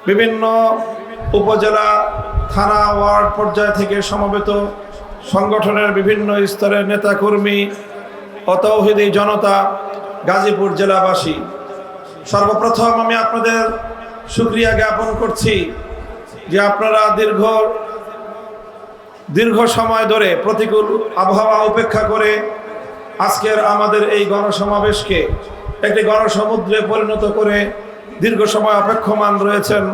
বিভিন্ন উপজেলা, থানা, ওয়ার্ড পর্যায় থেকে সমবেত সংগঠনের বিভিন্ন স্তরের নেতাকর্মী ও তৌহিদি জনতা, গাজীপুর জেলাবাসী, সর্বপ্রথম আমি আপনাদের শুকরিয়া জ্ঞাপন করছি যে আপনারা দীর্ঘ সময় ধরে প্রতিকূল আবহাওয়া উপেক্ষা করে আজকের আমাদের এই গণসমাবেশকে একটি গণসমুদ্রে পরিণত করে দীর্ঘ সময় অপেক্ষমান রয়েছেন।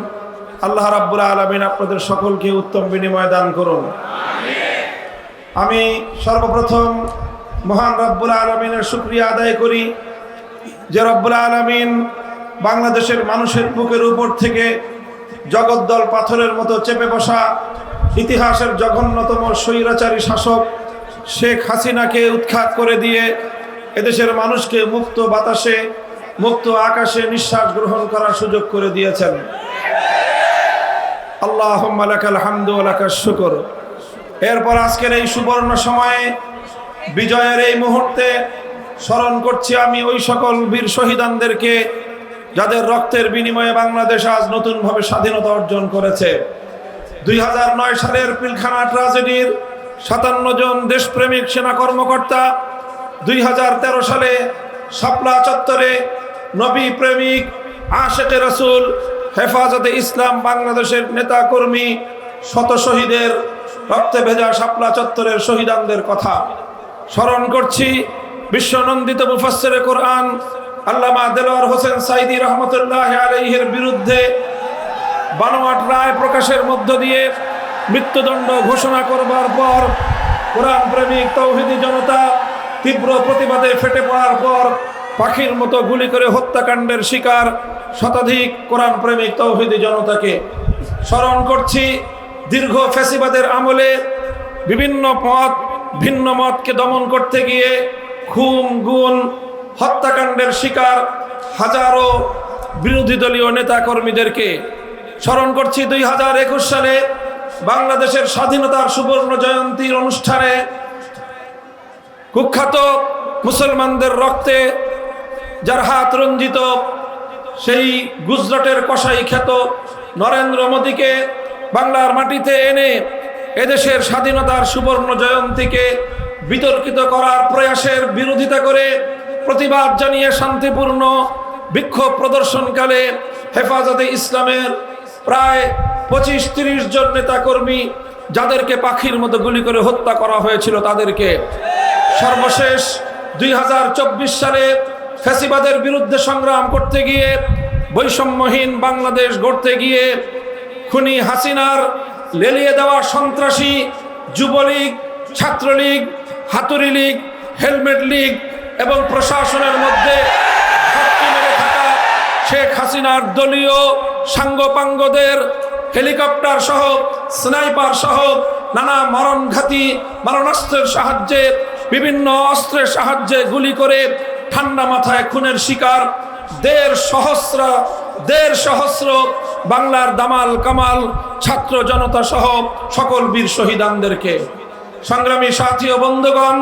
আল্লাহ রাব্বুল আলামিন আপনাদের সকলকে উত্তম বিনিময় দান করুন। আমি সর্বপ্রথম মহান রব্বুল আলামিনের শুকরিয়া আদায় করি যে রব্বুল আলামিন বাংলাদেশের মানুষের বুকের উপর থেকে জগদ্দল পাথরের মতো চেপে বসা ইতিহাসের জঘন্যতম স্বৈরাচারী শাসক শেখ হাসিনাকে উৎখাত করে দিয়ে এদেশের মানুষকে মুক্ত বাতাসে, মুক্ত আকাশে নিঃশ্বাস গ্রহণ করার সুযোগ করে দিয়েছেন। আল্লাহুম্মা লাকাল হামদু ওয়া লাকাশ শুকর। এরপর আজকের এই সুবর্ণ সময়ে, বিজয়ের এই মুহূর্তে স্মরণ করছি আমি ওই সকল বীর শহীদানদেরকে যাদের রক্তের বিনিময়ে বাংলাদেশ আজ নতুনভাবে স্বাধীনতা অর্জন করেছে। 2009 সালের পিলখানা ট্র্যাজেডির 57 জন দেশপ্রেমিক সেনা কর্মকর্তা, 2013 সালে শাপলা চত্বরে নবী প্রেমিক, আশেকে রাসূল, হেফাজতে ইসলাম বাংলাদেশের নেতা কর্মী, শত শহীদের রক্তে ভেজা শাপলা চত্বরের শহীদানদের কথা স্মরণ করছি। বিশ্বনন্দিত মুফাসসিরে কোরআন আল্লামা দেলোয়ার হোসেন সাঈদী রহমতুল্লাহ আলাইহির বিরুদ্ধে বানোয়াট রায় প্রকাশের মধ্য দিয়ে মৃত্যুদণ্ড ঘোষণা করবার পর কোরআন প্রেমিক তৌহিদি জনতা তীব্র প্রতিবাদে ফেটে পড়ার পর পাখির মতো গুলি করে হত্যাকাণ্ডের শিকার শতাধিক কোরআন প্রেমিক তৌহিদি জনতাকে স্মরণ করছি। দীর্ঘ ফ্যাসিবাদের আমলে বিভিন্ন ভিন্ন মতকে দমন করতে গিয়ে খুন, গুম, হত্যাকাণ্ডের শিকার হাজারো বিরোধী দলীয় নেতা কর্মীদেরকে স্মরণ করছি। 2021 সালে বাংলাদেশের স্বাধীনতার সুবর্ণ জয়ন্তীর অনুষ্ঠানে কুখ্যাত মুসলমানদের রক্তে যার হাত রঞ্জিত সেই গুজরাটের কসাই খ্যাত নরেন্দ্র মোদীকে বাংলার মাটিতে এনে এদেশের স্বাধীনতার সুবর্ণ জয়ন্তীকে বিতর্কিত করার প্রয়াসের বিরোধিতা করে প্রতিবাদ জানিয়ে শান্তিপূর্ণ বিক্ষোভ প্রদর্শনকালে হেফাজতে ইসলামের প্রায় 25-30 জন নেতাকর্মী যাদেরকে পাখির মতো গুলি করে হত্যা করা হয়েছিল তাদেরকে সর্বশেষ 2024 সালে ফ্যাসিবাদের বিরুদ্ধে সংগ্রাম করতে গিয়ে, বৈষম্যহীন বাংলাদেশ গড়তে গিয়ে খুনি হাসিনার লেলিয়ে দেওয়া সন্ত্রাসী যুবলীগ, ছাত্রলীগ, হাতুড়ি লীগ, হেলমেট লীগ এবং প্রশাসনের মধ্যে ঘাপটি মেরে থাকা শেখ হাসিনার দলীয় সাঙ্গপাঙ্গদের হেলিকপ্টার সহ, স্নাইপার সহ নানা মারণঘাতী মারণাস্ত্রের সাহায্যে, বিভিন্ন অস্ত্রের সাহায্যে গুলি করে ঠান্ডা মাথায় খুনের শিকার 1.5 সহস্র বাংলার দামাল কামাল ছাত্র জনতা সহ সকল বীর শহীদানদেরকে, সংগ্রামী সাথী ও বন্ধুগণ,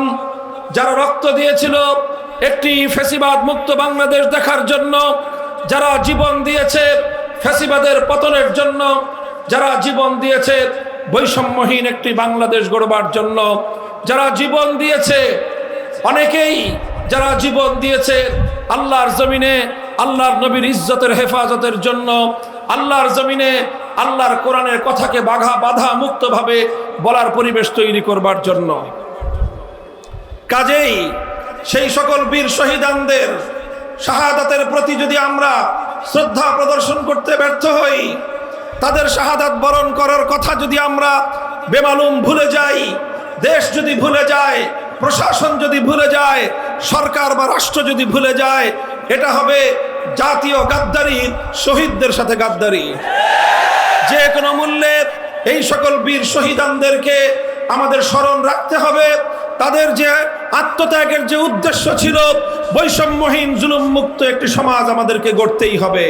যারা রক্ত দিয়েছিল একটি ফ্যাসিবাদ মুক্ত বাংলাদেশ দেখার জন্য, যারা জীবন দিয়েছে ফ্যাসিবাদের পতনের জন্য, যারা জীবন দিয়েছে বৈষম্যহীন একটি বাংলাদেশ গড়বার জন্য, যারা জীবন দিয়েছে, অনেকেই যারা জীবন দিয়েছে আল্লাহর জমিনে আল্লাহর নবীর ইজ্জতের হেফাজতের জন্য, আল্লাহর জমিনে আল্লাহর কোরআনের কথাকে বাধা মুক্তভাবে বলার পরিবেশ তৈরি করবার জন্য। কাজেই সেই সকল বীর শহীদানদের শাহাদাতের প্রতি যদি আমরা শ্রদ্ধা প্রদর্শন করতে ব্যর্থ হই, তাদের শাহাদাত বরণ করার কথা যদি আমরা বেমালুম ভুলে যাই, দেশ যদি ভুলে যায়, প্রশাসন যদি ভুলে যায়, সরকার বা রাষ্ট্র যদি ভুলে যায়, এটা হবে জাতীয় গাদ্দারি, শহীদদের সাথে গাদ্দারি। যে কোনো মূল্যে এই সকল বীর শহীদানদেরকে আমাদের স্মরণ রাখতে হবে। তাদের যে আত্মত্যাগের যে উদ্দেশ্য ছিল, বৈষম্যহীন জুলুম মুক্ত একটি সমাজ আমাদেরকে গড়তেই হবে।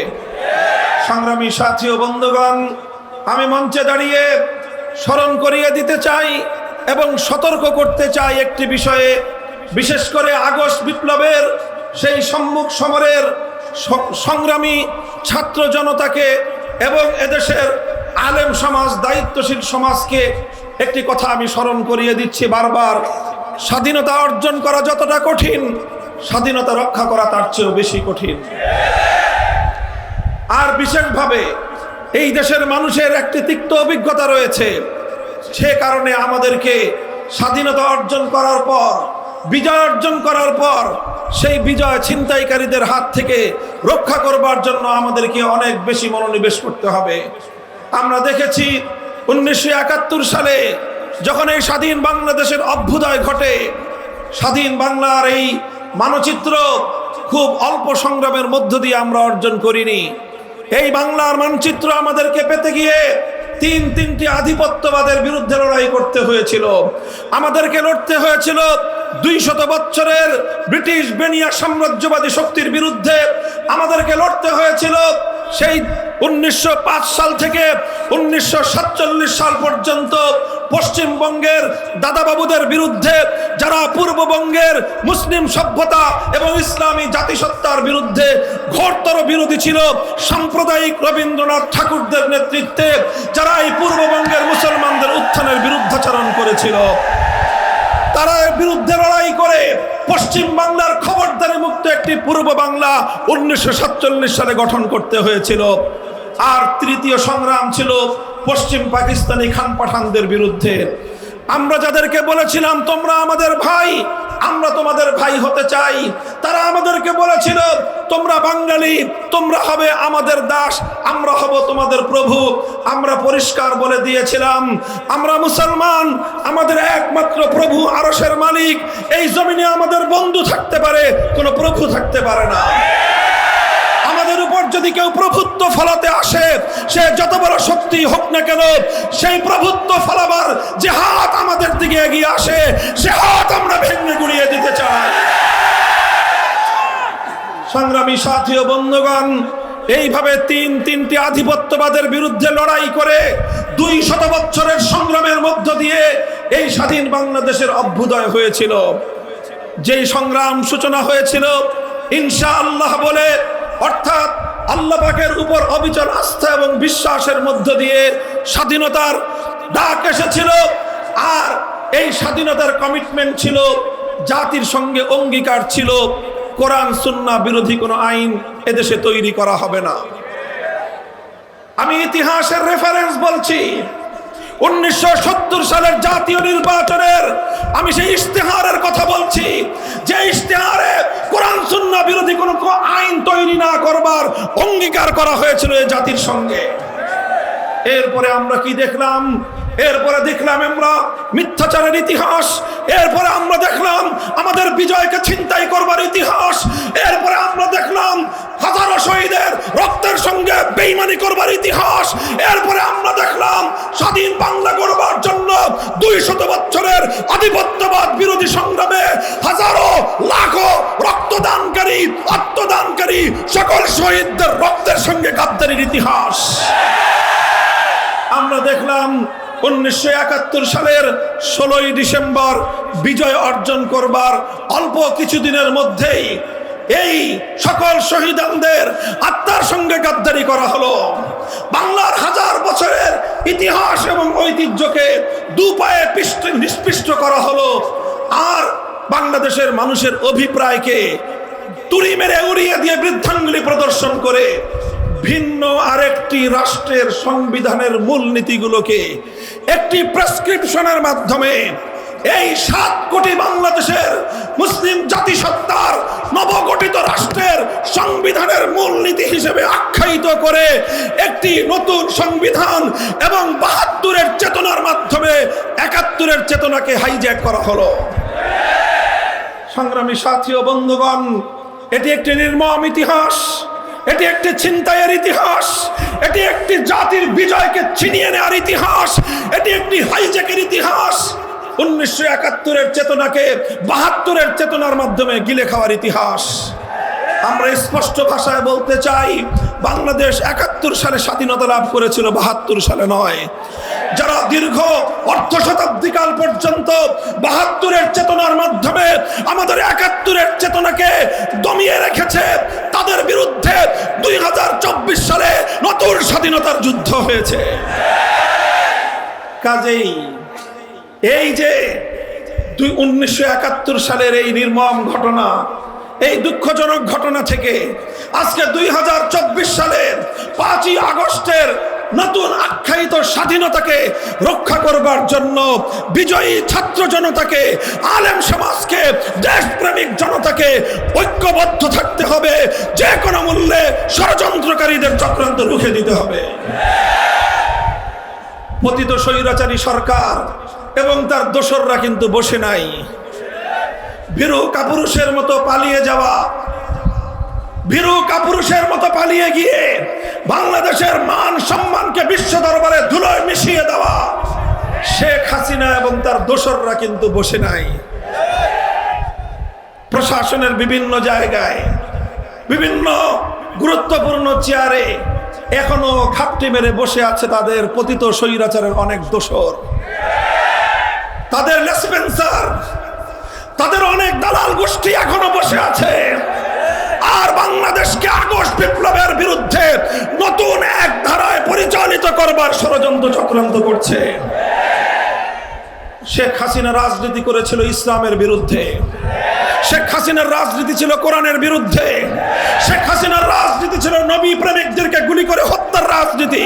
সংগ্রামী সাথী ও বন্ধুগণ, আমি মঞ্চে দাঁড়িয়ে স্মরণ করিয়ে দিতে চাই এবং সতর্ক করতে চাই একটি বিষয়ে, বিশেষ করে আগস্ট বিপ্লবের সেই সম্মুখ সমরের সংগ্রামী ছাত্র জনতাকে এবং এদেশের আলেম সমাজ, দায়িত্বশীল সমাজকে একটি কথা আমি স্মরণ করিয়ে দিচ্ছি বারবার, স্বাধীনতা অর্জন করা যতটা কঠিন, স্বাধীনতা রক্ষা করা তার চেয়েও বেশি কঠিন। আর বিশেষভাবে এই দেশের মানুষের একটি তিক্ত অভিজ্ঞতা রয়েছে, সে কারণে আমাদেরকে স্বাধীনতা অর্জন করার পর, বিজয় অর্জন করার পর সেই বিজয় ছিনতাইকারীদের হাত থেকে রক্ষা করবার জন্য আমাদেরকে অনেক বেশি মনোনিবেশ করতে হবে। আমরা দেখেছি 1971 সালে যখন এই স্বাধীন বাংলাদেশের অভ্যুদয় ঘটে, স্বাধীন বাংলার এই মানচিত্র খুব অল্প সংগ্রামের মধ্য দিয়ে আমরা অর্জন করিনি। এই বাংলার মানচিত্র আমাদেরকে পেতে গিয়ে তিনটি আধিপত্যবাদের বিরুদ্ধে লড়াই করতে হয়েছিল। আমাদেরকে লড়তে হয়েছিল 200 বছরের ব্রিটিশ বেনিয়া সাম্রাজ্যবাদী শক্তির বিরুদ্ধে। আমাদেরকে লড়তে হয়েছিল সেই 1905 সাল থেকে 1947 সাল পর্যন্ত পশ্চিমবঙ্গের দাদাবাবুদের বিরুদ্ধে, যারা পূর্ববঙ্গের মুসলিম সভ্যতা এবং ইসলামী জাতিসত্তার বিরুদ্ধে ঘোরতর বিরোধী ছিল। সাম্প্রদায়িক রবীন্দ্রনাথ ঠাকুরদের নেতৃত্বে যারা এই পূর্ববঙ্গের মুসলমানদের উত্থানের বিরুদ্ধাচরণ করেছিল, তারা এর বিরুদ্ধে লড়াই করে পশ্চিম বাংলার খবরদারি মুক্ত একটি পূর্ব বাংলা 1947 সালে গঠন করতে হয়েছিল। আর তৃতীয় সংগ্রাম ছিল পশ্চিম পাকিস্তানি খান পাঠানদের বিরুদ্ধে। আমরা যাদেরকে বলেছিলাম তোমরা আমাদের ভাই, আমরা তোমাদের ভাই হতে চাই, তারা আমাদেরকে বলেছিল তোমরা বাঙালি, তোমরা হবে আমাদের দাস, আমরা হব তোমাদের প্রভু। আমরা পরিষ্কার বলে দিয়েছিলাম আমরা মুসলমান, আমাদের একমাত্র প্রভু আরশের মালিক। এই জমিনে আমাদের বন্ধু থাকতে পারে, কোনো প্রভু থাকতে পারে না। আমাদের উপর যদি কেউ প্রভুত্ব ফলাতে আসে, সে যত বড় শক্তি হোক না কেন, সেই প্রভুত্ব ফলাবার যে হাত আমাদের দিকে এগিয়ে আসে, সে হাত আমরা ভেঙে গুড়িয়ে দিতে চাই। সংগ্রামী সাথী ও বন্ধুগণ, এইভাবে তিনটি আধিপত্যবাদের বিরুদ্ধে লড়াই করে 200 বছরের সংগ্রামের মধ্য দিয়ে এই স্বাধীন বাংলাদেশের অভ্যুদয় হয়েছিল। যেই সংগ্রাম সূচনা হয়েছিল ইনশাআল্লাহ বলে, অর্থাৎ আল্লাহ পাকের উপর অবিচল আস্থা এবং বিশ্বাসের মধ্য দিয়ে স্বাধীনতার ডাক এসেছিল। আর এই স্বাধীনতার কমিটমেন্ট ছিল, জাতির সঙ্গে অঙ্গীকার ছিল, কোরআন সুন্নাহ বিরোধী কোনো আইন এদেশে তৈরি করা হবে না। আমি ইতিহাসের রেফারেন্স বলছি, 1970 সালের জাতীয় নির্বাচনের আমি সেই ইশতেহারের কথা বলছি, যে ইশতেহারে কোরআন সুন্নাহ বিরোধী কোনো আইন তৈরি না করবার অঙ্গীকার করা হয়েছিল এই জাতির সঙ্গে। এরপরে আমরা কি দেখলাম? এরপরে দেখলাম আমরা মিথ্যাচারের ইতিহাস, এরপরে আমরা দেখলাম আমাদের বিজয়কে ছিনতাই করবার ইতিহাস, এরপরে আমরা দেখলাম হাজারো শহীদের রক্তের সঙ্গে বেঈমানি করবার ইতিহাস, এরপরে আমরা দেখলাম স্বাধীন বাংলা গড়বার জন্য 200 বছরের আধিপত্যবাদ বিরোধী সংগ্রামে হাজারো লাখো রক্তদানকারী, আত্মদানকারী সকল শহীদদের রক্তের সঙ্গে গাদ্দারির ইতিহাস। আমরা দেখলাম 1971 সালের 16ই ডিসেম্বর বিজয় অর্জন করবার অল্প কিছুদিনের মধ্যেই এই সকল শহীদদের আত্মার সঙ্গে গাদ্দারি করা হলো। বাংলার হাজার বছরের ইতিহাস এবং ঐতিহ্যকে দুপায়ে নিষ্পৃষ্ট করা হলো। আর বাংলাদেশের মানুষের অভিপ্রায়কে তুড়ি মেরে উড়িয়ে দিয়ে বৃদ্ধাঙ্গুলি প্রদর্শন করে ভিন্ন আরেকটি রাষ্ট্রের সংবিধানের মূলনীতিগুলোকে একটি প্রেসক্রিপশনের মাধ্যমে এই 7 কোটি বাংলাদেশের মুসলিম জাতিসত্তার নবগঠিত রাষ্ট্রের সংবিধানের মূলনীতি হিসেবে আখ্যায়িত করে একটি নতুন সংবিধান এবং 72-এর চেতনার মাধ্যমে 71-এর চেতনাকে হাইজ্যাক করা হলো। সংগ্রামী সাথী ও বন্ধুগণ, এটি একটি নির্মম ইতিহাস, এটি একটি ছিনতাইয়ের ইতিহাস, এটি একটি জাতির বিজয়কে ছিনিয়ে নেওয়ার ইতিহাস, এটি একটি হাইজ্যাকের ইতিহাস। 1971-এর চেতনাকে 72-এর চেতনার মাধ্যমে গিলে খাওয়ার ইতিহাস। আমরা স্পষ্ট ভাষায় বলতে চাই, বাংলাদেশ 71 সালে স্বাধীনতা লাভ করেছিল, 72 সালে নয়। যারা দীর্ঘ অর্ধ শতাব্দীকাল পর্যন্ত ৭২-এর চেতনার মাধ্যমে আমাদের ৭১-এর চেতনাকে দমিয়ে রেখেছে, তাদের বিরুদ্ধে ২০২৪ সালে নতুন স্বাধীনতার যুদ্ধ হয়েছে। কাজেই এই যে 19৭১ সালের এই নির্মম ঘটনা, এই দুঃখজনক ঘটনা থেকে আজকে 2024 সালের 5ই আগস্টের নতুন আখ্যায়িত স্বাধীনতাকে রক্ষা করবার জন্য বিজয়ী ছাত্র জনতাকে, আলেম সমাজকে, দেশপ্রেমিক জনতাকে ঐক্যবদ্ধ থাকতে হবে। যে কোনো মূল্যে ষড়যন্ত্রকারীদের চক্রান্ত রুখে দিতে হবে। পতিত স্বৈরাচারী সরকার এবং তার দোসররা কিন্তু বসে নাই। ভীরু কাপুরুষের মতো পালিয়ে যাওয়া, ভীরু কাপুরুষের মতো পালিয়ে গিয়ে বাংলাদেশের মান সম্মানকে বিশ্ব দরবারে ধুলোয় মিশিয়ে দেওয়া শেখ হাসিনা এবং তার দোসররা কিন্তু বসে নাই। প্রশাসনের বিভিন্ন জায়গায়, বিভিন্ন গুরুত্বপূর্ণ চেয়ারে এখনো ঘাপটি মেরে বসে আছে তাদের পতিত স্বৈরাচারের অনেক দোসর, তাদের লেসপেন্সার, তাদের অনেক দালাল গোষ্ঠী এখনো বসে আছে। আর বাংলাদেশকে আগস্ট বিপ্লবের বিরুদ্ধে নতুন এক ধারায় পরিচালিত করবার ষড়যন্ত্র চক্রান্ত করছে। শেখ হাসিনা রাজনীতি করেছিল ইসলামের বিরুদ্ধে, শেখ হাসিনার রাজনীতি ছিল কোরআনের বিরুদ্ধে, শেখ হাসিনার রাজনীতি ছিল নবী প্রেমিকদেরকে গুলি করে হত্যার রাজনীতি,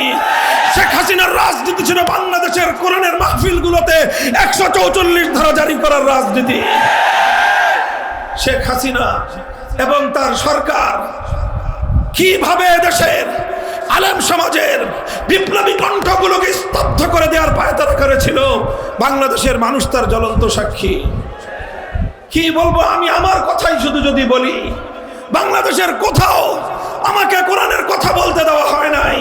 শেখ হাসিনার রাজনীতি ছিল বাংলাদেশের কোরআনের মাহফিলগুলোতে 144 ধারা জারি করার রাজনীতি। শেখ হাসিনা এবং তার সরকার কিভাবে দেশের আলেম সমাজের বিপ্লবী কণ্ঠগুলোকে স্তব্ধ করে দেওয়ার পায়তারা করেছিল, বাংলাদেশের মানুষ তার জ্বলন্ত সাক্ষী। কি বলবো আমি, আমার কথাই শুধু যদি বলি, বাংলাদেশের কোথাও আমাকে কোরআনের কথা বলতে দেওয়া হয় নাই।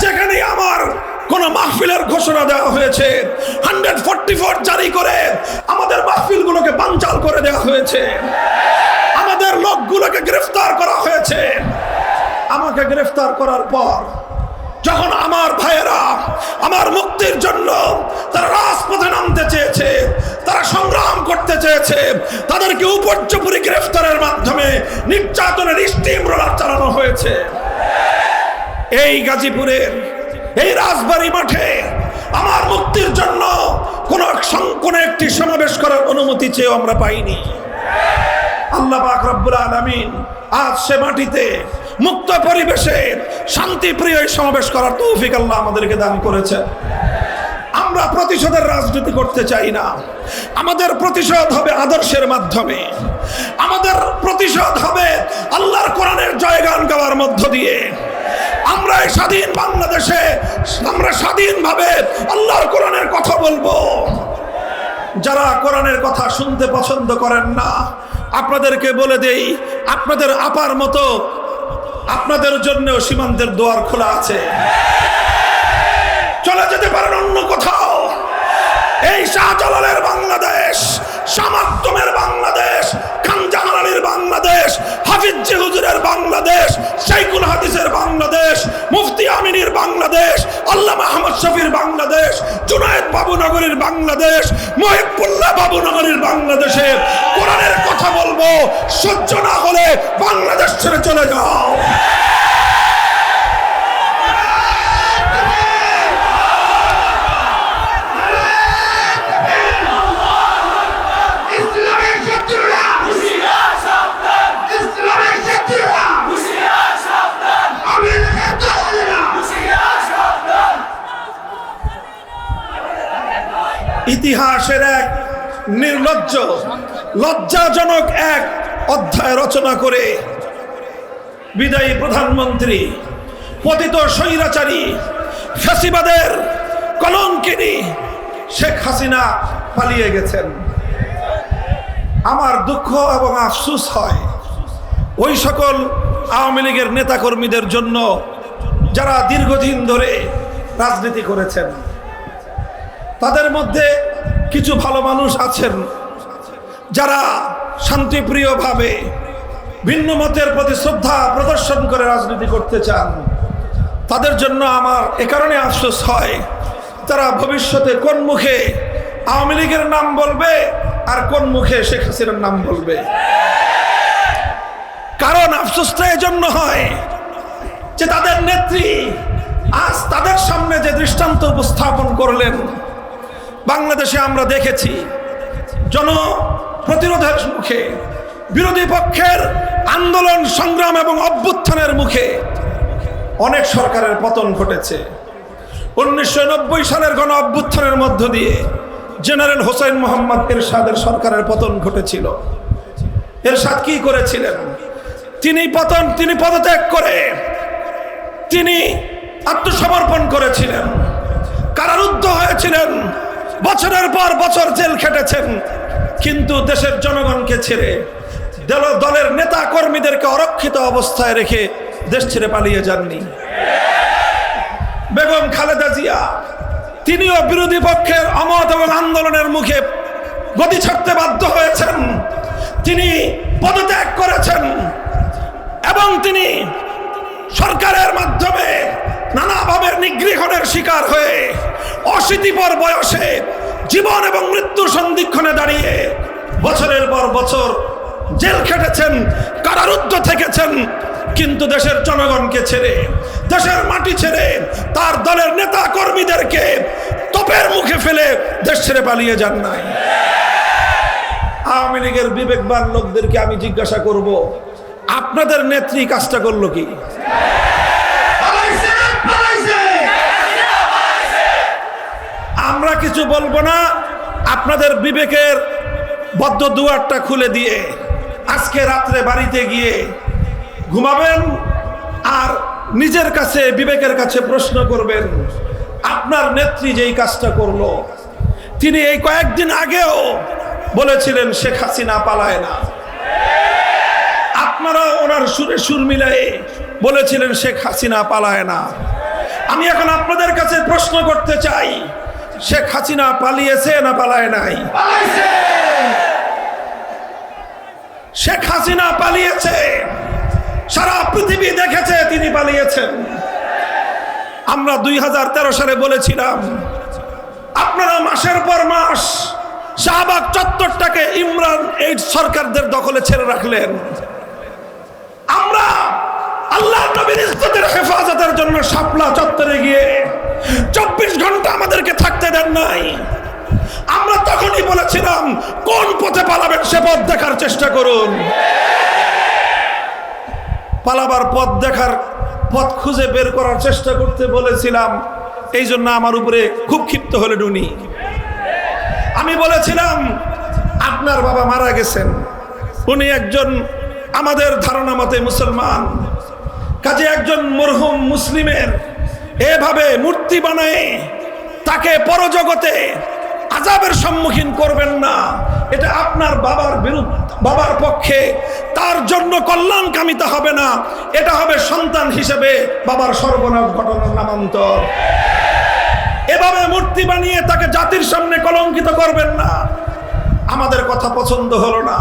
যেখানে আমার কোন মাহফিলের ঘোষণা দেওয়া হয়েছে, 144 জারি করে আমাদের মাহফিলগুলোকে বানচাল করে দেওয়া হয়েছে, আমাদের লোকগুলোকে গ্রেফতার করা হয়েছে। আমাকে গ্রেফতার করার পর যখন আমার ভাইয়েরা আমার মুক্তির জন্য তারা রাজপথে নামতে চেয়েছে, তারা সংগ্রাম করতে চেয়েছে, তাদেরকে উপর্যুপরি গ্রেফতারের মাধ্যমে নির্যাতনের স্টিম রোলার চালানো হয়েছে। এই গাজীপুরের এই রাজবাড়ী মাঠে আমার মুক্তির জন্য কোন একটি সমাবেশ করার অনুমতি চেয়েও আমরা পাইনি। আল্লাহ পাক রব্বুল আলামিন আজ সে মাটিতে মুক্ত পরিবেশে শান্তিপ্রিয় সমাবেশ করার তৌফিক আল্লাহ আমাদেরকে দান করেছেন। আমরা প্রতিশোধের রাজনীতি করতে চাই না। আমাদের প্রতিশোধ হবে আদর্শের মাধ্যমে, আমাদের প্রতিশোধ হবে আল্লাহর কোরআনের জয়গান গাওয়ার মধ্য দিয়ে। আমরা এই স্বাধীন বাংলাদেশে আমরা স্বাধীনভাবে আল্লাহর কোরআনের কথা বলবো। যারা কোরআনের কথা শুনতে পছন্দ করেন না, আপনাদেরকে বলে দেই, আপনাদের আপার মতো আপনাদের জন্য সীমান্তের দুয়ার খোলা আছে, চলে যেতে পারেন অন্য কোথাও। এই শাহজালালের বাংলাদেশ, শামাক্তমের বাংলাদেশ, খানজাহান আলীর বাংলাদেশ, হাফিজ হুজুরের বাংলাদেশ, শাইখুল হাদিসের বাংলাদেশ, মুফতি আমিনীর বাংলাদেশ, আল্লামা আহমদ শফির বাংলাদেশ, জুনায়েদ বাবুনগরীর বাংলাদেশ, মহিবুল্লাহ বাবুনগরীর বাংলাদেশে কোরআনের কথা বলবো। সহ্য না হলে বাংলাদেশ ছেড়ে চলে যাও। ইতিহাসের এক নির্লজ্জ লজ্জাজনক এক অধ্যায় রচনা করে বিদায়ী প্রধানমন্ত্রী, পতিত স্বৈরাচারী ফ্যাসিবাদের কলঙ্কিনী শেখ হাসিনা পালিয়ে গেছেন। আমার দুঃখ এবং আফসোস হয় ওই সকল আওয়ামী লীগের নেতাকর্মীদের জন্য যারা দীর্ঘদিন ধরে রাজনীতি করেছেন। তাদের মধ্যে কিছু ভালো মানুষ আছেন যারা শান্তিপ্রিয়ভাবে ভিন্ন মতের প্রতি শ্রদ্ধা প্রদর্শন করে রাজনীতি করতে চান। তাদের জন্য আমার এ কারণে আফসোস হয়, তারা ভবিষ্যতে কোন মুখে আওয়ামী লীগের নাম বলবে আর কোন মুখে শেখ হাসিনার নাম বলবে। কারণ আফসোসটা এজন্য হয় যে তাদের নেত্রী আজ তাদের সামনে যে দৃষ্টান্ত উপস্থাপন করলেন, বাংলাদেশে আমরা দেখেছি প্রতিরোধের মুখে, বিরোধী পক্ষের আন্দোলন সংগ্রাম এবং অভ্যুত্থানের মুখে অনেক সরকারের পতন ঘটেছে। 1990 সালের গণ অভ্যুত্থানের মধ্য দিয়ে জেনারেল হোসেন মোহাম্মদ এরশাদের সরকারের পতন ঘটেছিল। এরশাদ কি করেছিলেন? তিনি পদত্যাগ করে তিনি আত্মসমর্পণ করেছিলেন, কারারুদ্ধ হয়েছিলেন, বছরের পর বছর জেল খেটেছেন, কিন্তু দেশের জনগণকে ছেড়ে দলের নেতা কর্মীদেরকে অরক্ষিত অবস্থায় রেখে দেশ ছেড়ে পালিয়ে যাননি। বেগম খালেদা জিয়া তিনিও বিরোধী পক্ষের অমত এবং আন্দোলনের মুখে গদি ছাড়তে বাধ্য হয়েছেন, তিনি পদত্যাগ করেছেন এবং তিনি সরকারের মাধ্যমে নানাভাবে নিগৃহণের শিকার হয়ে অশীতিপর বয়সে জীবন এবং মৃত্যুর সন্ধিক্ষণে দাঁড়িয়ে বছরের পর বছর জেল খেটেছেন, কারারুদ্ধ থেকেছেন, কিন্তু দেশের জনগণকে ছেড়ে, দেশের মাটি ছেড়ে, তার দলের নেতা কর্মীদেরকে তোপের মুখে ফেলে দেশ ছেড়ে পালিয়ে যান নাই। আওয়ামী লীগের বিবেকবান লোকদেরকে আমি জিজ্ঞাসা করব, আপনাদের নেত্রী কাজটা করলো কি? আমরা কিছু বলবো না, আপনাদের বিবেকের বদ্ধ দুয়ারটা খুলে দিয়ে আজকে রাত্রে বাড়িতে গিয়ে ঘুমাবেন আর নিজের কাছে, বিবেকের কাছে প্রশ্ন করবেন, আপনার নেত্রী যেই কাজটা করলো, তিনি এই কয়েকদিন আগেও বলেছিলেন শেখ হাসিনা পালায় না। আপনারা ওনার সুরে সুর মিলাই বলেছিলেন শেখ হাসিনা পালায় না। আমি এখন আপনাদের কাছে প্রশ্ন করতে চাই, শেখ হাসিনা পালিয়েছে না পালায় নাই? শেখ হাসিনা পালিয়েছে, সারা পৃথিবী দেখেছে তিনি পালিয়েছেন। আমরা 2013 সালে বলেছিলাম আপনারা মাসের পর মাস শাহবাগ চত্বরটাকে ইমরান এই সরকারদের দখলে ছেড়ে রাখলেন। আমরা আল্লাহ নবীর ইজ্জতের হেফাজতের জন্য শাপলা চত্বরে গিয়ে 24 ঘন্টা আমাদেরকে থাকতে দেন নাই। আমরা তখনই বলেছিলাম কোন পথে পালাবেন সে পথ দেখার চেষ্টা করুন। পালাবার পথ খুঁজে বের করার চেষ্টা করতে বলেছিলাম, এই জন্য আমার উপরে খুব ক্ষিপ্ত হলেন উনি। আমি বলেছিলাম আপনার বাবা মারা গেছেন, উনি একজন আমাদের ধারণা মতে মুসলমান, কাজে একজন মরহুম মুসলিমের এভাবে মূর্তি বানায় তাকে পরজগতে আযাবের সম্মুখীন করবেন না, এটা আপনার বাবার পক্ষে তার জন্য কল্যাণকামিতা হবে না, এটা হবে সন্তান হিসেবে বাবার সর্বনাশ ঘটনার নামান্তর। এভাবে মূর্তি বানিয়ে তাকে জাতির সামনে কলঙ্কিত করবেন না। আমাদের কথা পছন্দ হলো না,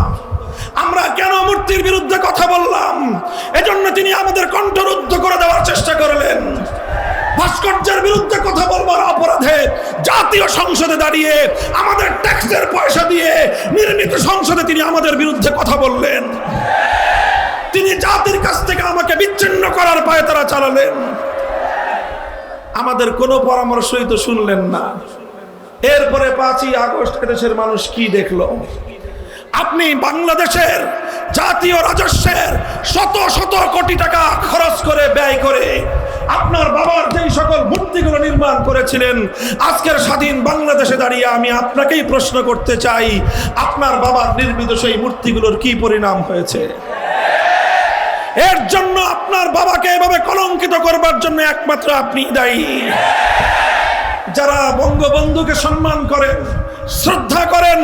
আমরা কেন মূর্তির বিরুদ্ধে কথা বললাম, এজন্য তিনি আমাদের কণ্ঠরুদ্ধ করে দেওয়ার চেষ্টা করলেন। ভাস্কর্যের বিরুদ্ধে কথা বলবার অপরাধে জাতীয় সংসদে দাঁড়িয়ে আমাদের ট্যাক্সের পয়সা দিয়ে নির্মিত সংসদে তিনি আমাদের বিরুদ্ধে কথা বললেন। তিনি জাতির কাছ থেকে আমাকে বিচ্ছিন্ন করার পায়তারা চালালেন। আমাদের কোনো পরামর্শই তো শুনলেন না। এরপরে 5ই আগস্ট দেশের মানুষ কি দেখলো? আপনি বাংলাদেশের জাতীয় রাজস্বের শত শত কোটি টাকা খরচ করে ব্যয় করে আপনার বাবার যেই সকল মূর্তিগুলো নির্মাণ করেছিলেন, আজকের স্বাধীন বাংলাদেশে দাঁড়িয়ে আমি আপনাকেই প্রশ্ন করতে চাই, আপনার বাবার নির্মিত সেই মূর্তিগুলোর কি পরিণাম হয়েছে? এর জন্য আপনার বাবাকে এভাবে কলঙ্কিত করবার জন্য একমাত্র আপনি দায়ী। যারা বঙ্গবন্ধুকে সম্মান করেন, শ্রদ্ধা করেন,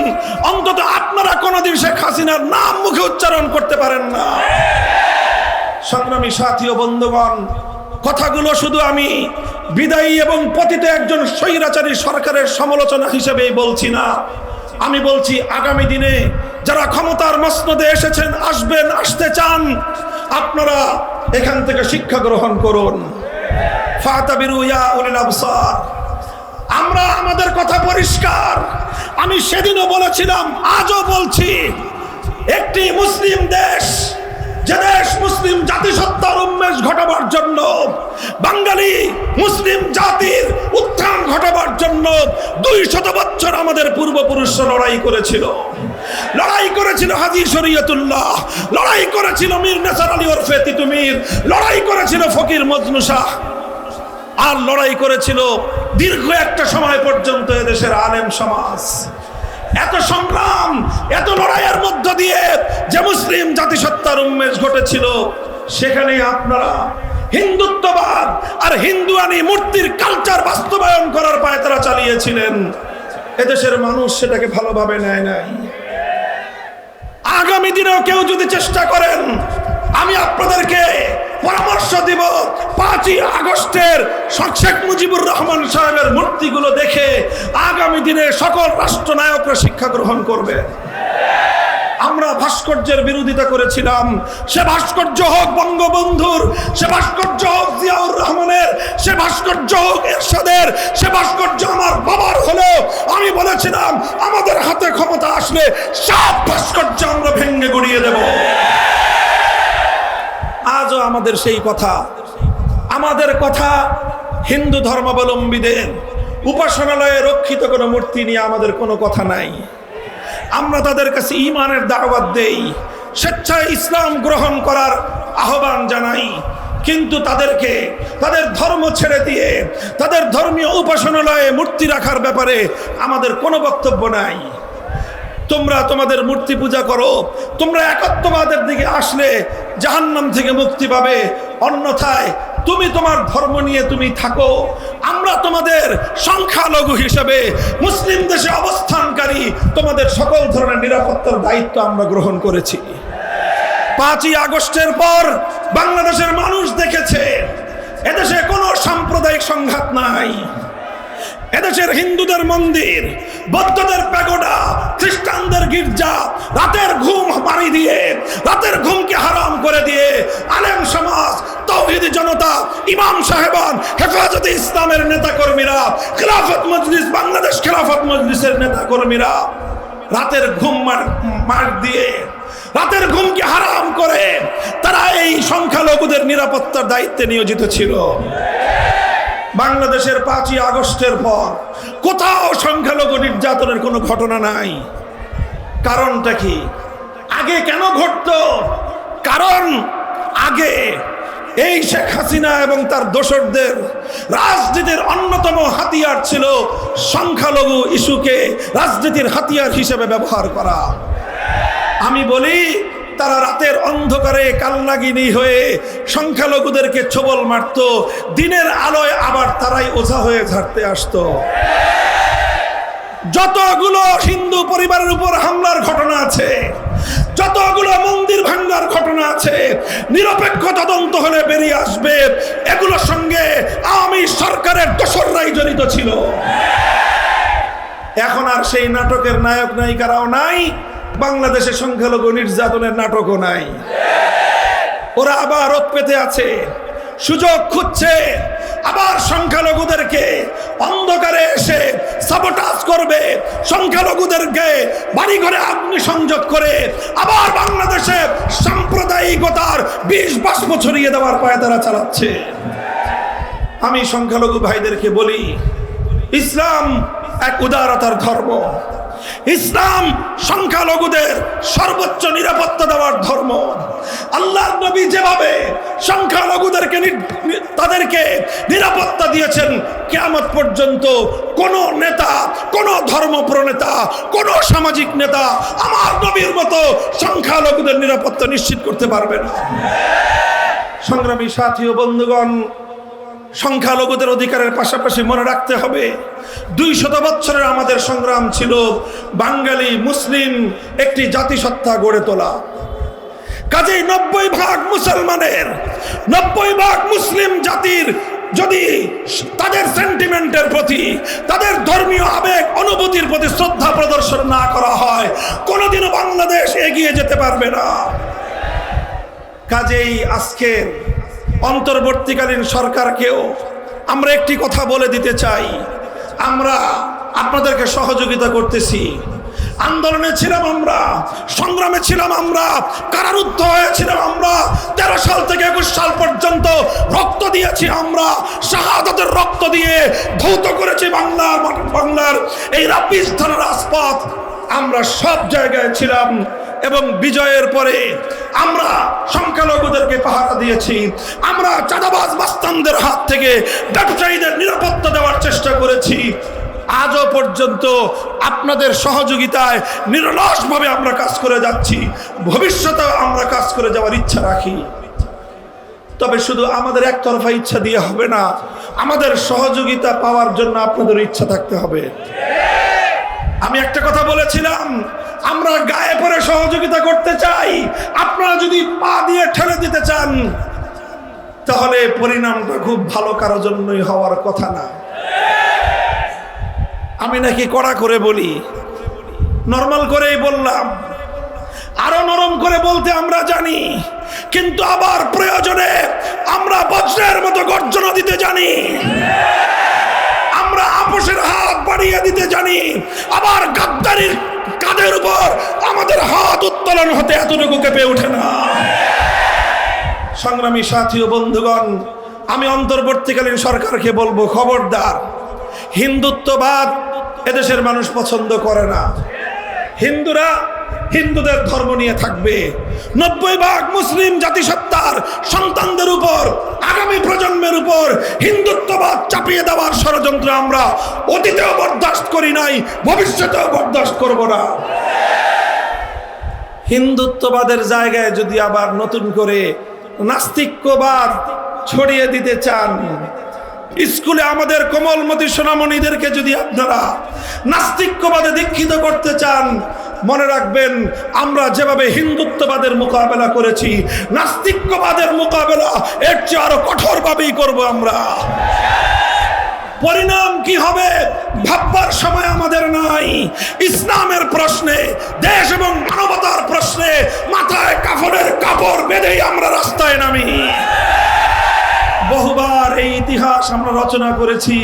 অন্তত আপনারা কোনোদিন শেখ হাসিনার নাম মুখে উচ্চারণ করতে পারেন না। সংগ্রামী সাথী ও বন্ধুগণ, কথাগুলো শুধু আমি বিদায়ী এবং পতিত একজন স্বৈরাচারী সরকারের সমালোচনা হিসেবেই বলছি না, আমি বলছি আগামী দিনে যারা ক্ষমতার মসনদে এসেছেন, আসবেন, আসতে চান, আপনারা এখান থেকে শিক্ষা গ্রহণ করুন। ফাতাবিরু ইয়া উলিল আবসার, আমরা আমাদের কথা পরিষ্কার। আমি সেদিনও বলেছিলাম, আজও বলছি, একটি মুসলিম দেশ, যে দেশ মুসলিম জাতিসত্তার উন্মেষ ঘটাবার জন্য, বাঙালি মুসলিম জাতির উত্থান ঘটাবার জন্য 200 বছর আমাদের পূর্বপুরুষরা লড়াই করেছিল। লড়াই করেছিল হাজী শরীয়তুল্লাহ, লড়াই করেছিল মীর নেসার আলী ওরফে তিতু মীর, লড়াই করেছিল ফকির মজনু শাহ, আর লড়াই করেছিল দীর্ঘ একটা সময় পর্যন্ত এদেশের আলেম সমাজ। এত সংগ্রাম, এত লড়াইয়ের মধ্য দিয়ে যে মুসলিম জাতিসত্তার উন্মেষ ঘটেছিল, সেখানে আপনারা হিন্দুত্ববাদ আর হিন্দুয়ানি মূর্তির কালচার বাস্তবায়ন করার পায়তারা চালিয়েছিলেন। এদেশের মানুষ সেটাকে ভালোভাবে নেয় নাই। আগামী দিনেও কেউ যদি চেষ্টা করেন, আমি আপনাদেরকে পরামর্শ দিব, 5ই আগস্টের শেখ মুজিবুর রহমান সাহেবের মূর্তিগুলো দেখে আগামী দিনে সকল রাষ্ট্রনায়করা শিক্ষা গ্রহণ করবে। আমরা ভাস্কর্যের বিরোধিতা করেছিলাম, সে ভাস্কর্য হোক বঙ্গবন্ধুর, সে ভাস্কর্য হোক জিয়াউর রহমানের, সে ভাস্কর্য হোক এরশাদের, সে ভাস্কর্য আমার বাবার হলেও আমি বলেছিলাম আমাদের হাতে ক্ষমতা আসলে সব ভাস্কর্য আমরা ভেঙে গুড়িয়ে দেব। আজও আমাদের সেই কথা। আমাদের কথা হিন্দু ধর্মাবলম্বীদের উপাসনালয়ে রক্ষিত কোনো মূর্তি নিয়ে আমাদের কোনো কথা নাই। আমরা তাদের কাছে ঈমানের দাওয়াত দেই, স্বেচ্ছায় ইসলাম গ্রহণ করার আহ্বান জানাই, কিন্তু তাদেরকে তাদের ধর্ম ছেড়ে দিয়ে তাদের ধর্মীয় উপাসনালয়ে মূর্তি রাখার ব্যাপারে আমাদের কোনো বক্তব্য নাই। তোমরা তোমাদের মূর্তি পূজা করো, তোমরা একত্ববাদের দিকে আসলে জাহান্নাম থেকে মুক্তি পাবে, অন্যথায় তুমি তোমার ধর্ম নিয়ে তুমি থাকো। আমরা তোমাদের সংখ্যালঘু হিসেবে মুসলিম দেশে অবস্থানকারী তোমাদের সকল ধরনের নিরাপত্তার দায়িত্ব আমরা গ্রহণ করেছি। 5ই আগস্টের পর বাংলাদেশের মানুষ দেখেছে এদেশে কোনো সাম্প্রদায়িক সংঘাত নাই। এদেশের হিন্দুদের মন্দির, বৌদ্ধদের প্যাগোডা, খ্রিস্টানদের গির্জা রাতের ঘুম মারি দিয়ে, রাতের ঘুমকে হারাম করে দিয়ে আলেম সমাজ, তাওহীদি জনতা, ইমাম সাহেবান, হেফাজতে ইসলামের নেতাকর্মীরা, খেলাফত মজলিস, বাংলাদেশ খেলাফত মজলিসের নেতাকর্মীরা রাতের ঘুম মার দিয়ে, রাতের ঘুমকে হারাম করে তারা এই সংখ্যালঘুদের নিরাপত্তার দায়িত্বে নিয়োজিত ছিল। বাংলাদেশের 5ই আগস্টের পর কোথাও সংখ্যালঘু নির্যাতনের কোনো ঘটনা নাই। কারণটা কি? আগে কেন ঘটতো? কারণ আগে এই শেখ হাসিনা এবং তার দোসরদের রাজনীতির অন্যতম হাতিয়ার ছিল সংখ্যালঘু ইস্যুকে রাজনীতির হাতিয়ার হিসেবে ব্যবহার করা। আমি বলি, তারা রাতের অন্ধকারে কালনাগিনী হয়ে সংখ্যালঘুদেরকে ছোবল মারত, দিনের আলোয় আবার তারাই ওঝা হয়ে ঝাড়তে আসতো। যতগুলো হিন্দু পরিবারের উপর হামলার ঘটনা আছে, যতগুলো মন্দির ভাঙার ঘটনা আছে, নিরপেক্ষ তদন্ত হলে বেরিয়ে আসবে এগুলোর সঙ্গে আওয়ামী সরকারের দোসররাই জড়িত ছিল। এখন আর সেই নাটকের নায়ক নায়িকারাও নাই, বাংলাদেশে সংখ্যালঘু নির্যাতনের নাটকও নাই। ওরা আবার রোদ পেতে আছে, সুযোগ খুঁজছে, আবার সংখ্যালঘুদেরকে অন্ধকারে এসে সাবোটাজ করবে, সংখ্যালঘুদেরকে বাড়িঘরে অগ্নিসংযোগ করে আবার বাংলাদেশে সাম্প্রদায়িকতার 20 বাষ্প ছড়িয়ে দেওয়ার পায়তারা চালাচ্ছে। আমি সংখ্যালঘু ভাইদেরকে বলি, ইসলাম এক উদারতার ধর্ম। ইসলাম সংখ্যালঘুদের সর্বোচ্চ নিরাপত্তা দেওয়ার ধর্ম। আল্লাহর নবী যেভাবে সংখ্যালঘুদেরকে তাদেরকে নিরাপত্তা দিয়েছেন, কিয়ামত পর্যন্ত কোন নেতা, কোন ধর্ম প্রনেতা, কোন সামাজিক নেতা আমার নবীর মতো সংখ্যালঘুদের নিরাপত্তা নিশ্চিত করতে পারবে না। সংগ্রামী সাথী ও বন্ধুগণ, সংখ্যালঘুদের অধিকারের পাশাপাশি মনে রাখতে হবে 200 বছরের আমাদের সংগ্রাম ছিল বাঙালি মুসলিম একটি জাতিসত্তা গড়ে তোলা। কাজেই 90% মুসলমানের, 90% মুসলিম জাতির যদি তাদের সেন্টিমেন্টের প্রতি, তাদের ধর্মীয় আবেগ অনুভূতির প্রতি শ্রদ্ধা প্রদর্শন না করা হয়, কোনোদিনও বাংলাদেশ এগিয়ে যেতে পারবে না। কাজেই আজকের অন্তর্বর্তীকালীন সরকারকেও আমরা একটি কথা বলে দিতে চাই, আমরা আপনাদেরকে সহযোগিতা করতেছি। আন্দোলনে ছিলাম আমরা, সংগ্রামে ছিলাম আমরা, কারারুদ্ধ হয়েছিলাম আমরা, 13 সাল থেকে 21 সাল পর্যন্ত রক্ত দিয়েছি আমরা, শাহাদাতের রক্ত দিয়ে ধৌত করেছি বাংলার এই রাব্বিস্থানের রাজপথ। আমরা সব জায়গায় ছিলাম এবং বিজয়ের পরে আমরা সংখ্যালঘুদেরকে পাহারা দিয়েছি। আমরা চাঁদাবাজ মাস্তানদের হাত থেকে ব্যবসায়ীদের নিরাপত্তা দেওয়ার চেষ্টা করেছি। আজও পর্যন্ত আপনাদের সহযোগিতায় নিরলসভাবে আমরা কাজ করে যাচ্ছি, ভবিষ্যতেও আমরা কাজ করে যাওয়ার ইচ্ছা রাখি। তবে শুধু আমাদের একতরফা ইচ্ছা দিয়ে হবে না, আমাদের সহযোগিতা পাওয়ার জন্য আপনাদের ইচ্ছা থাকতে হবে। আমি একটা কথা বলেছিলাম, আমরা গায়ে পড়ে সহযোগিতা করতে চাই। আপনারা যদি পা দিয়ে ঠেলে দিতে চান তাহলে পরিণামটা খুব ভালো কারোর জন্যই হওয়ার কথা না। আমি নাকি কড়া করে বলি, নরমাল করেই বললাম। আরো নরম করে বলতে আমরা জানি, কিন্তু আবার প্রয়োজনে আমরা বজ্রের মতো গর্জনা দিতে জানি। আমরা আপোষের হাত বাড়িয়ে দিতে জানি, আবার গাদ্দারির কাঁধের উপর আমাদের হাত উত্তোলন হতে এতটুকু কেঁপে ওঠে না। সংগ্রামী সাথী ও বন্ধুগণ, আমি অন্তর্বর্তীকালীন সরকারকে বলবো, খবরদার, হিন্দুত্ববাদ এদেশের মানুষ পছন্দ করে না। হিন্দুরা হিন্দুদের ধর্ম নিয়ে থাকবে। 90% মুসলিম জাতিসত্তার সন্তানদের উপর, আগামী প্রজন্মের উপর হিন্দুত্ববাদ চাপিয়ে দেওয়ার ষড়যন্ত্র আমরা অতীতেও বরদাস্ত করি নাই, ভবিষ্যতেও বরদাস্ত করব না। হিন্দুত্ববাদের জায়গায় যদি আবার নতুন করে নাস্তিক্যবাদ ছড়িয়ে দিতে চান, স্কুলে আমাদের কোমলমতি সোনামণিদেরকে যদি আপনারা নাস্তিক্যবাদে দীক্ষিত করতে চান, মনে রাখবেন আমরা যেভাবে হিন্দুত্ববাদের মোকাবেলা করেছি, নাস্তিক্যবাদের মোকাবেলা এর চেয়ে আরো কঠোরভাবেই করব আমরা। পরিণাম কি হবে ভাববার সময় আমাদের নাই। ইসলামের প্রশ্নে, দেশ এবং মানবতার প্রশ্নে মাথায় কাফনের কাপড় বেঁধেই আমরা রাস্তায় নামি। বহুবার এই ইতিহাস আমরা রচনা করেছি।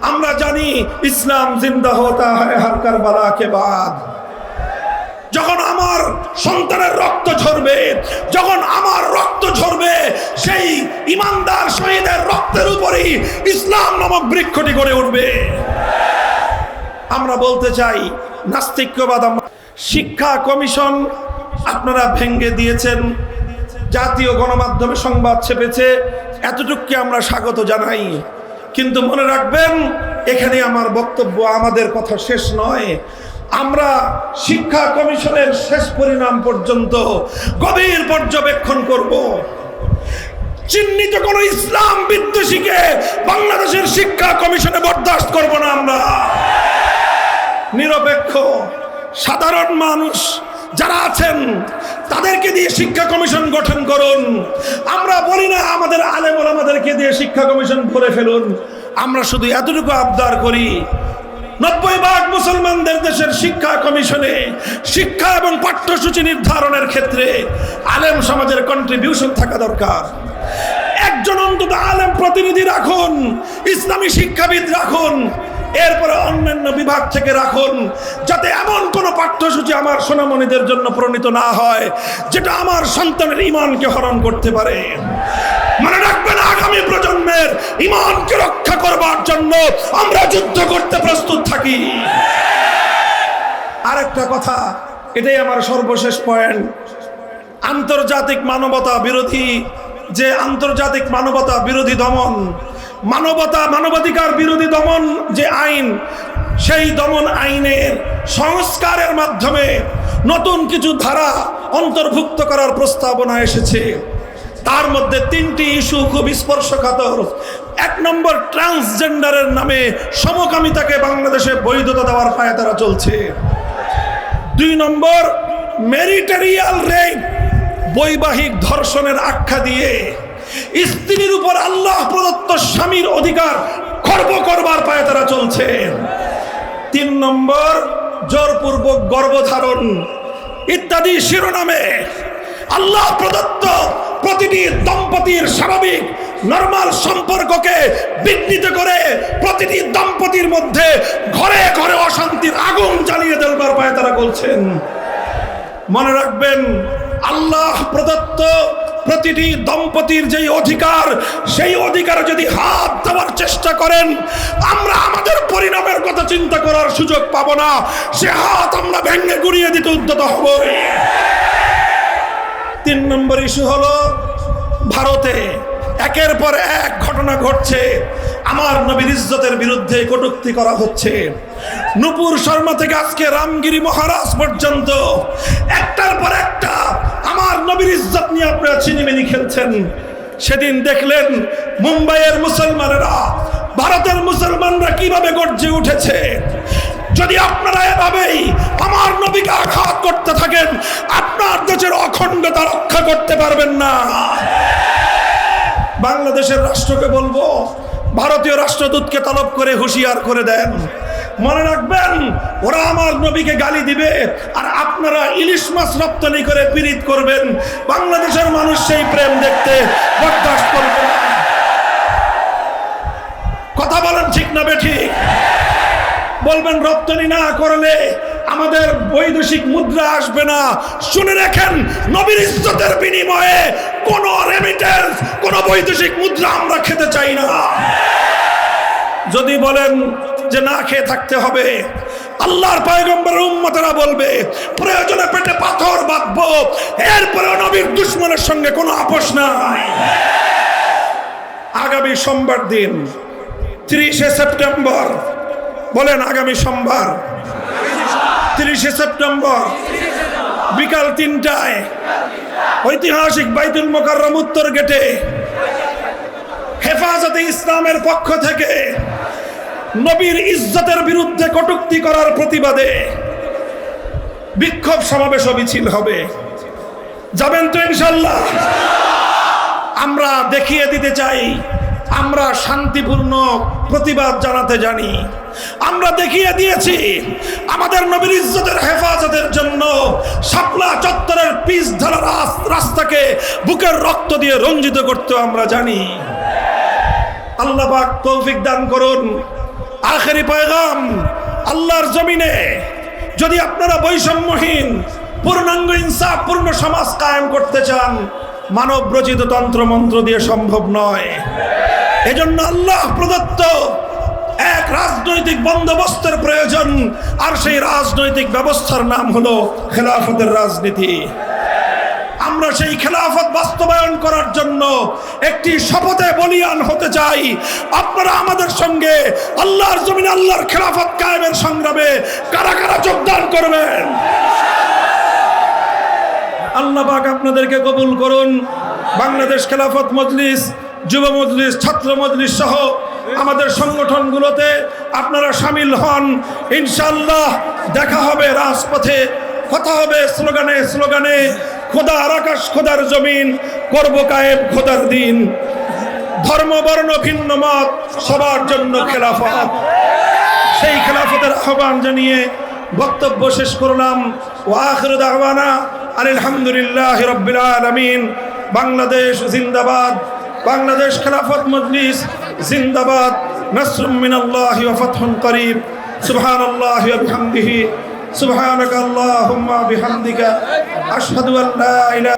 আমরা জানি ইসলাম জিন্দা হতা হ্যায় হর কারবালা কে বাদ। যখন আমার সন্তানের রক্ত ঝরবে, যখন আমার রক্ত ঝরবে, সেই ইমানদার শহীদের রক্তের উপরেই ইসলাম নামক বৃক্ষটি গড়ে উঠবে। আমরা বলতে চাই, নাস্তিক্যবাদ। শিক্ষা কমিশন আপনারা ভেঙে দিয়েছেন, জাতীয় গণমাধ্যমে সংবাদ ছেপেছে, এতটুকুকে আমরা স্বাগত জানাই। কিন্তু মনে রাখবেন, এখানে আমার বক্তব্য, আমাদের কথা শেষ নয়। আমরা শিক্ষা কমিশনের শেষ পরিণাম পর্যন্ত গভীর পর্যবেক্ষণ করব। চিহ্নিত কোন ইসলাম বিদ্বেষীকে বাংলাদেশের শিক্ষা কমিশনে বরদাস্ত করব না। আমরা নিরপেক্ষ সাধারণ মানুষ যারা আছেন তাদেরকে দিয়ে শিক্ষা কমিশন গঠন করুন। আমরা বলি না আমাদের আলেম ওলামাদেরকে দিয়ে শিক্ষা কমিশন করে ফেলুন। আমরা শুধু এতটুকু আবদার করি, 90% মুসলমানদের দেশের শিক্ষা কমিশনে শিক্ষা এবং পাঠ্যসূচি নির্ধারণের ক্ষেত্রে আলেম সমাজের কন্ট্রিবিউশন থাকা দরকার। একজন অন্তত আলেম প্রতিনিধি রাখুন, ইসলামী শিক্ষাবিদ রাখুন, এরপরে অন্যান্য বিভাগ থেকে রাখুন, যাতে এমন কোনো পাঠ্যসূচি আমার সোনামণিদের জন্য প্রণীত না হয় যেটা আমার সন্তানের ঈমানকে হরণ করতে পারে। মনে রাখবেন, আগামী প্রজন্মের ঈমানকে রক্ষা করবার জন্য আমরা যুদ্ধ করতে প্রস্তুত থাকি। আরেকটা কথা, এটাই আমার সর্বশেষ পয়েন্ট। আন্তর্জাতিক মানবতা বিরোধী যে আন্তর্জাতিক মানবতা বিরোধী দমন, মানবাধিকার বিরোধী দমন যে আইন, সেই দমন আইনের সংস্কারের মাধ্যমে নতুন কিছু ধারা অন্তর্ভুক্ত করার প্রস্তাবনা এসেছে। তার মধ্যে 3টি ইস্যু খুব স্পর্শকাতর। 1 নম্বর, ট্রান্সজেন্ডারের নামে সমকামিতাকে বাংলাদেশে বৈধতা দেওয়ার পায়তারা চলছে। 2 নম্বর, ম্যারিটারিয়াল রেপ, বৈবাহিক ধর্ষণের আখ্যা দিয়ে স্ত্রীর উপর আল্লাহ প্রদত্ত স্বামীর অধিকার খর্ব করবার পায়তারা চলছে। 3 নম্বর, জোরপূর্বক গর্ভধারণ ইত্যাদি শিরোনামে আল্লাহ প্রদত্ত প্রতিটি দম্পতির স্বাভাবিক নরমাল সম্পর্ককে বিঘ্নিত করে প্রতিটি দম্পতির মধ্যে ঘরে ঘরে অশান্তির আগুন জ্বালিয়ে দেবার পায় তারা বলছেন। মনে রাখবেন, আল্লাহ প্রদত্ত প্রতিটি দম্পতির যেই অধিকার, সেই অধিকারে যদি হাত দেওয়ার চেষ্টা করেন, আমরা আমাদের পরিণামের কথা চিন্তা করার সুযোগ পাবো না। সে হাত আমরা ভেঙে গুড়িয়ে দিতে উদ্যত হব। 3 নম্বর ইস্যু হলো, ভারতে একের পর এক ঘটনা ঘটছে। আমার নবীর ইজ্জতের বিরুদ্ধে কটূক্তি করা হচ্ছে। নূপুর শর্মা থেকে আজকে রামগিরি মহারাজ পর্যন্ত একটার পর একটা আমার নবীর ইজ্জত নিয়ে আপনারা চিনিমিনি খেলছেন। সেদিন দেখলেন মুম্বাইয়ের মুসলমানেরা, ভারতের মুসলমানরা কিভাবে গর্জে উঠেছে। যদি আপনারা এভাবেই আমার নবীকে আঘাত করতে থাকেন, আপনার দেশের অখণ্ডতা রক্ষা করতে পারবেন না। বাংলাদেশের রাষ্ট্রকে বলবো, ভারতীয় রাষ্ট্রদূতকে তলব করে হুঁশিয়ার করে দেন। মনে রাখবেন, ওরা আমার নবীকে গালি দিবে আর আপনারা ইলিশ মাছ রপ্তানি করে পীড়িত করবেন। বাংলাদেশের মানুষ সেই প্রেম দেখতে বরদাস্ত করবে না। কথা বলেন ঠিক না বেঠিক? বলবেন রপ্তানি না করলে আমাদের বৈদেশিক মুদ্রা আসবে না। শুনে রাখেন, নবীর ইজ্জতের বিনিময়ে কোন রেমিটেন্স, কোন বৈদেশিক মুদ্রা আমরা খেতে চাই না। যদি বলেন যে না খেয়ে থাকতে হবে, আল্লাহর পয়গম্বরের উম্মতেরা বলবে প্রয়োজনে পেটে পাথর বাঁধবো, এরপরে নবীর দুশমনের সঙ্গে কোনো আপোষ নাই। আগামী সোমবার দিন 30শে সেপ্টেম্বর, বলেন আগামী সোমবার 30শে সেপ্টেম্বর বিকাল 3টায় ঐতিহাসিক বাইতুল মোকাররম উত্তর গেটে হেফাজতে ইসলামের পক্ষ থেকে নবীর ইজ্জতের বিরুদ্ধে কটূক্তি করার প্রতিবাদে বিক্ষোভ সমাবেশ মিছিল হবে। যাবেন তো ইনশাআল্লাহ? আমরা দেখিয়ে দিতে চাই আমরা শান্তিপূর্ণ প্রতিবাদ জানাতে জানি। আমরা দেখিয়ে দিয়েছি আমাদের নবীর ইজ্জতের হেফাজতের জন্য শাপলা চত্বরের পিচ ঢালা রাস্তাকে বুকের রক্ত দিয়ে রঞ্জিত করতে আমরা জানি। আল্লাহ পাক তৌফিক দান করুন। আখেরি পয়গাম, আল্লাহর জমিনে যদি আপনারা বৈষম্যহীন পূর্ণাঙ্গ ইনসাফপূর্ণ সমাজ কায়েম করতে চান, মানব রচিত তন্ত্র মন্ত্র দিয়ে সম্ভব নয়। এজন্য আল্লাহ প্রদত্ত এক রাজনৈতিক বন্দোবস্তের প্রয়োজন, আর সেই রাজনৈতিক ব্যবস্থার নাম হলো খেলাফতের রাজনীতি। আমরা সেই খেলাফত বাস্তবায়ন করার জন্য একটি শপথে বলিয়ান হতে চাই। আপনারা আমাদের সঙ্গে আল্লাহর জমিনে আল্লাহর খেলাফত কায়েমের সংগ্রামে কারা কারা যোগদান করবেন? আল্লাহ পাক আপনাদেরকে কবুল করুন। বাংলাদেশ খেলাফত মজলিস, যুব মজলিস, ছাত্র মজলিস সহ আমাদের সংগঠনগুলোতে আপনারা শামিল হন। ইনশাআল্লাহ দেখা হবে রাজপথে, কথা হবে স্লোগানে স্লোগানে। খোদার আকাশ, খোদার জমিন, করব কায়েম খোদার দিন। ধর্ম বর্ণ ভিন্ন মত, সবার জন্য খেলাফত। সেই খেলাফতের আহ্বান জানিয়ে বক্তব্য শেষ করলাম। ওয়া আখিরু দাওয়ানা আলহামদুলিল্লাহি রাব্বিল আলামিন। বাংলাদেশ জিন্দাবাদ, বাংলাদেশ খেলাফত মজলিস জিন্দাবাদ। নাসরুম মিনাল্লাহি ওয়া ফাতহুন করিব। সুবহানাল্লাহি ওয়া বিহামদিহি, সুবহানাকা আল্লাহুম্মা বিহামদিকা, আশহাদু আল্লা ইলাহা